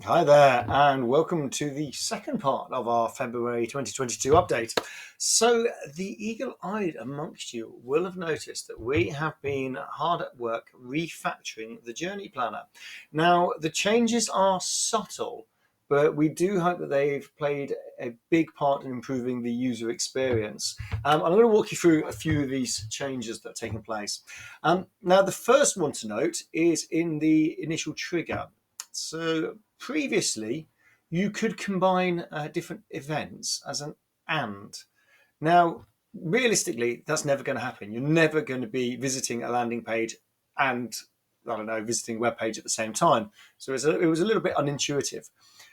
Hi there, and welcome to the second part of our February 2022 update. So, the eagle-eyed amongst you will have noticed that we have been hard at work refactoring the journey planner. Now, the changes are subtle, but we do hope that they've played a big part in improving the user experience. I'm going to walk you through a few of these changes that are taking place. Now, the first one to note is in the initial trigger. So previously, you could combine different events as an and. Now, realistically, that's never going to happen. You're never going to be visiting a landing page and, I don't know, visiting a web page at the same time. So it was a little bit unintuitive.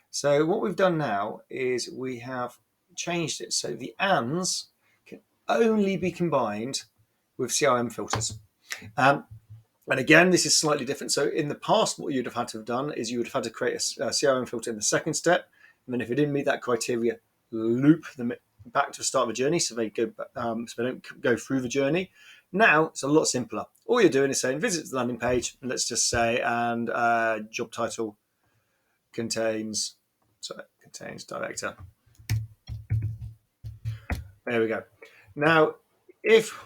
So what we've done now is we have changed it so the ands can only be combined with CRM filters. And again, this is slightly different. So in the past, what you'd have had to have done is you would have had to create a CRM filter in the second step. And then if it didn't meet that criteria, loop them back to the start of the journey so they don't go through the journey. Now, it's a lot simpler. All you're doing is saying visit the landing page, and let's just say, and job title contains director. There we go. Now, if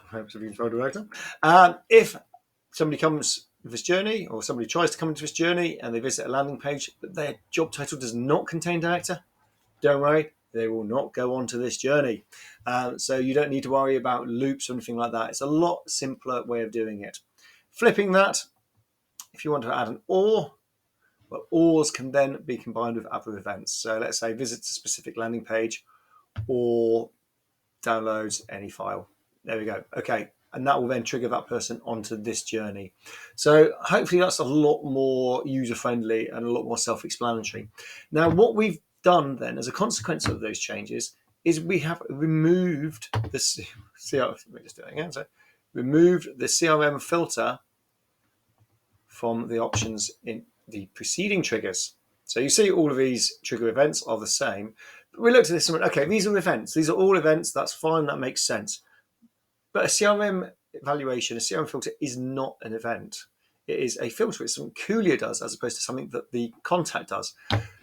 somebody comes with this journey, or somebody tries to come into this journey and they visit a landing page, but their job title does not contain director, don't worry, they will not go on to this journey. So you don't need to worry about loops or anything like that. It's a lot simpler way of doing it. Flipping that, if you want to add an or, well, ors can then be combined with other events. So let's say visit a specific landing page or downloads any file. There we go. Okay. And that will then trigger that person onto this journey. So hopefully that's a lot more user-friendly and a lot more self-explanatory. Now, what we've done then as a consequence of those changes is we have removed the CRM filter from the options in the preceding triggers. So you see all of these trigger events are the same. But we looked at this and went, okay, these are events. These are all events. That's fine. That makes sense. But a CRM evaluation, a CRM filter is not an event. It is a filter. It's something Kulea does as opposed to something that the contact does.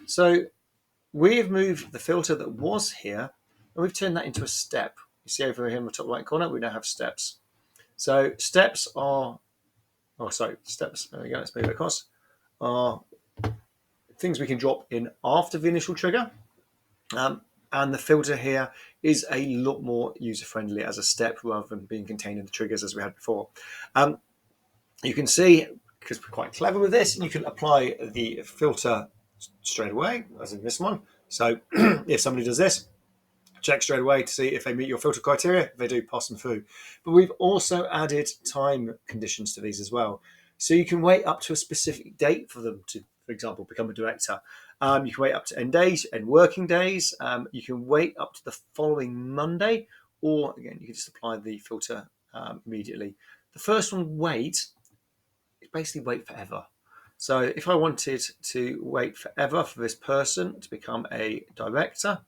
So we've moved the filter that was here and we've turned that into a step. You see over here in the top right corner, we now have steps. So steps are, steps, there we go, let's move it across, are things we can drop in after the initial trigger. And the filter here is a lot more user-friendly as a step rather than being contained in the triggers as we had before. You can see, because we're quite clever with this, you can apply the filter straight away, as in this one. So if somebody does this, check straight away to see if they meet your filter criteria. If they do, pass them through. But we've also added time conditions to these as well. So you can wait up to a specific date for them to, for example, become a director. You can wait up to end days, end working days. You can wait up to the following Monday, or again, you can just apply the filter immediately. The first one, wait, is basically wait forever. So if I wanted to wait forever for this person to become a director,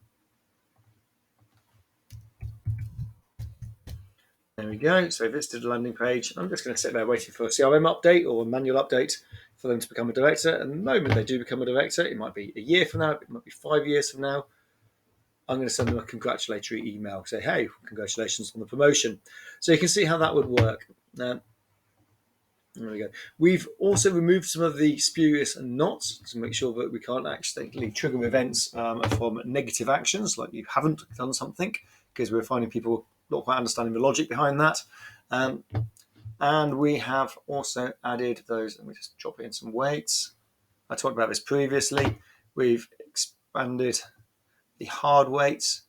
there we go. So visited the landing page. I'm just going to sit there waiting for a CRM update or a manual update for them to become a director. And the moment they do become a director, it might be a year from now, it might be 5 years from now, I'm going to send them a congratulatory email. Say, hey, congratulations on the promotion. So you can see how that would work. There we go. We've also removed some of the spurious knots to make sure that we can't accidentally trigger events from negative actions, like you haven't done something, because we're finding people not quite understanding the logic behind that. And we have also added those, let me just drop in some weights. I talked about this previously. We've expanded the hard weights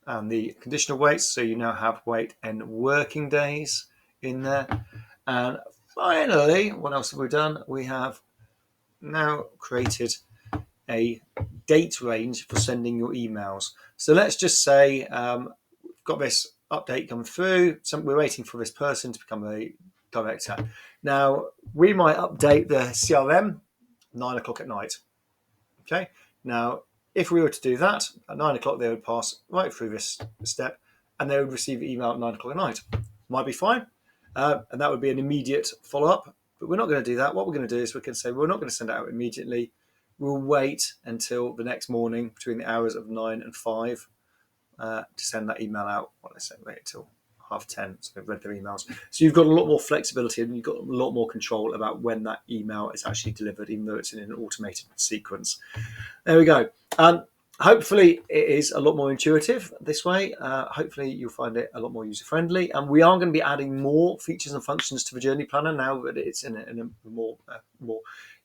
and the conditional weights, so you now have weight and working days in there. And finally, what else have we done? We have now created a date range for sending your emails. So let's just say we've got this update come through. We're waiting for this person to become a director. Now, we might update the CRM 9 o'clock at night. Okay. Now, if we were to do that, at 9 o'clock, they would pass right through this step and they would receive an email at 9 o'clock at night. Might be fine. And that would be an immediate follow-up. But we're not going to do that. What we're going to do is we can say we're not going to send it out immediately. we'll wait until the next morning between the hours of 9 and 5 to send that email out. Well, let's say wait until 10:30, so they've read their emails. So you've got a lot more flexibility and you've got a lot more control about when that email is actually delivered, even though it's in an automated sequence. There we go. Hopefully it is a lot more intuitive this way. Hopefully you'll find it a lot more user friendly. And we are going to be adding more features and functions to the Journey Planner now that it's in a more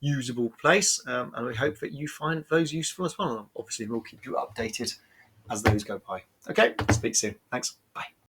usable place. And we hope that you find those useful as well. And obviously we'll keep you updated as those go by. Okay, speak soon. Thanks. Bye.